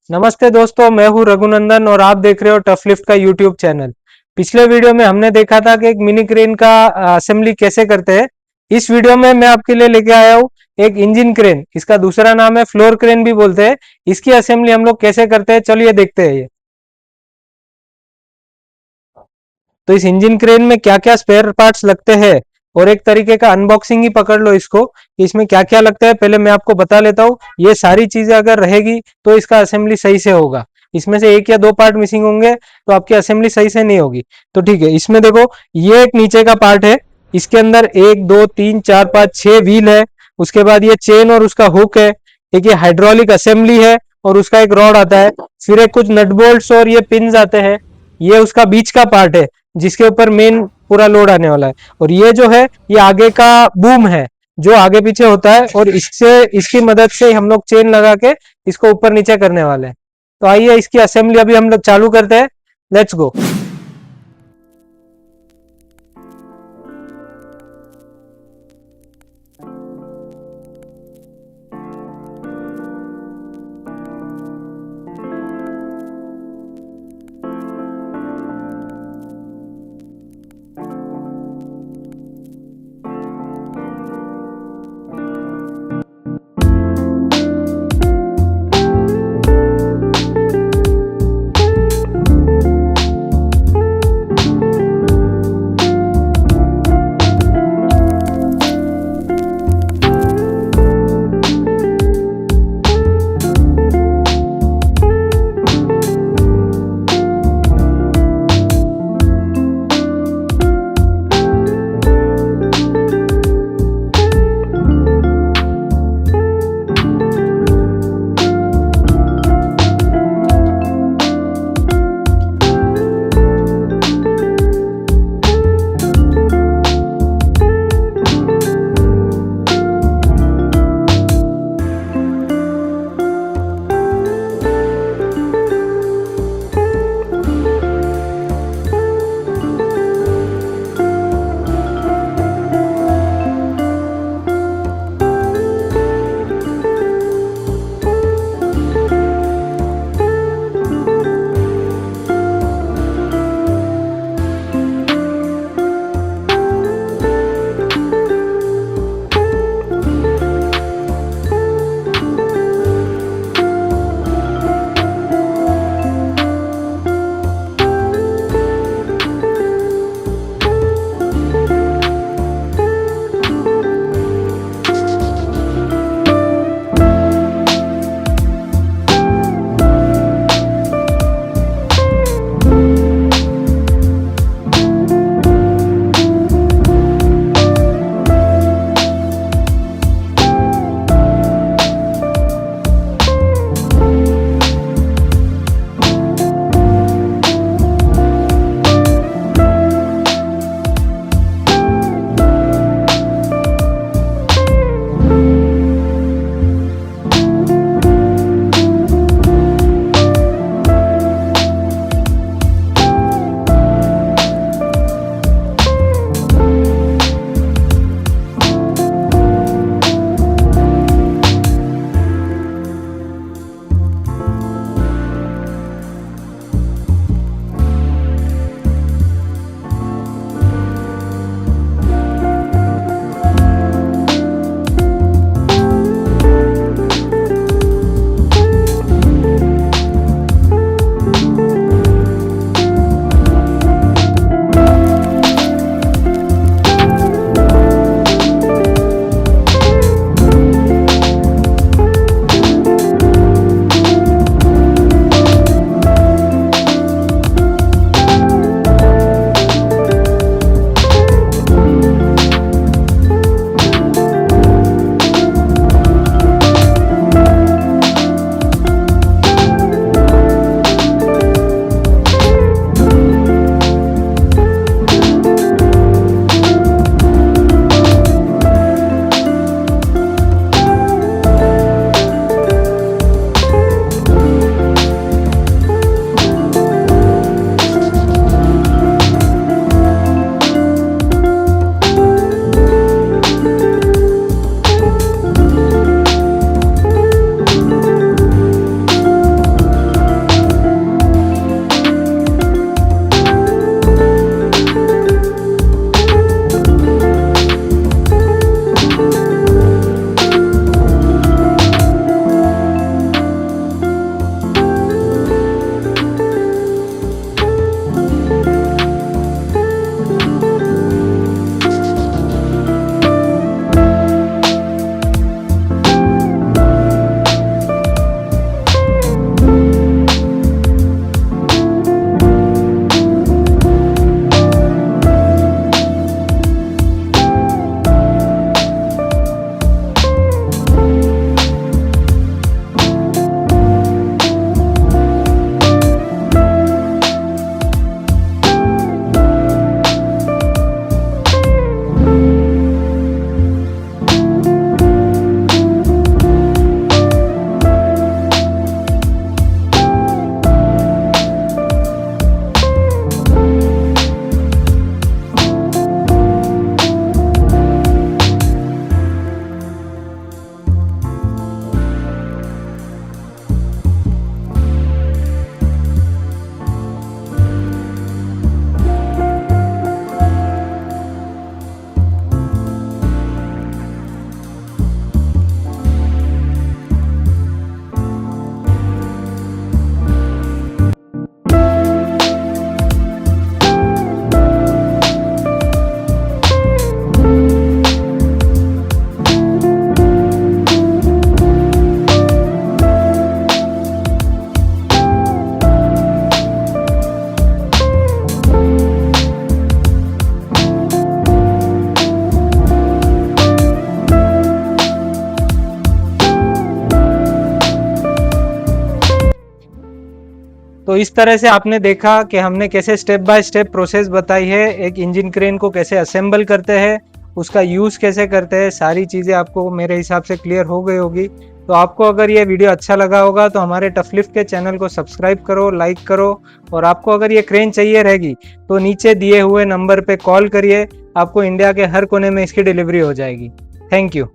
नमस्ते दोस्तों, मैं हूं रघुनंदन और आप देख रहे हो टफलिफ्ट का यूट्यूब चैनल। पिछले वीडियो में हमने देखा था कि एक मिनी क्रेन का असेंबली कैसे करते हैं। इस वीडियो में मैं आपके लिए लेके आया हूं एक इंजन क्रेन। इसका दूसरा नाम है फ्लोर क्रेन भी बोलते हैं। इसकी असेंबली हम लोग कैसे करते हैं, चलिए देखते हैं। ये तो इस इंजन क्रेन में क्या क्या स्पेयर पार्ट्स लगते हैं और एक तरीके का अनबॉक्सिंग ही पकड़ लो इसको। इसमें क्या क्या लगता है पहले मैं आपको बता लेता हूँ। ये सारी चीजें अगर रहेगी तो इसका असेंबली सही से होगा। इसमें से एक या दो पार्ट मिसिंग होंगे तो आपकी असेंबली सही से नहीं होगी। तो ठीक है, इसमें देखो, ये एक नीचे का पार्ट है। इसके अंदर एक दो तीन चार पाँच छह व्हील है। उसके बाद ये चेन और उसका हुक है। एक ये हाइड्रोलिक असेंबली है और उसका एक रॉड आता है। फिर एक कुछ नट बोल्ट्स और ये पिन्स आते हैं। ये उसका बीच का पार्ट है जिसके ऊपर मेन पूरा लोड आने वाला है। और ये जो है ये आगे का बूम है जो आगे पीछे होता है, और इससे इसकी मदद से हम लोग चेन लगा के इसको ऊपर नीचे करने वाले हैं। तो आइए इसकी असेंबली अभी हम लोग चालू करते हैं। Let's go. तो इस तरह से आपने देखा कि हमने कैसे स्टेप बाय स्टेप प्रोसेस बताई है, एक इंजन क्रेन को कैसे असेंबल करते हैं, उसका यूज़ कैसे करते हैं, सारी चीज़ें आपको मेरे हिसाब से क्लियर हो गई होगी। तो आपको अगर ये वीडियो अच्छा लगा होगा तो हमारे टफलिफ्ट के चैनल को सब्सक्राइब करो, लाइक करो, और आपको अगर ये क्रेन चाहिए रहेगी तो नीचे दिए हुए नंबर पे कॉल करिए, आपको इंडिया के हर कोने में इसकी डिलीवरी हो जाएगी। Thank you.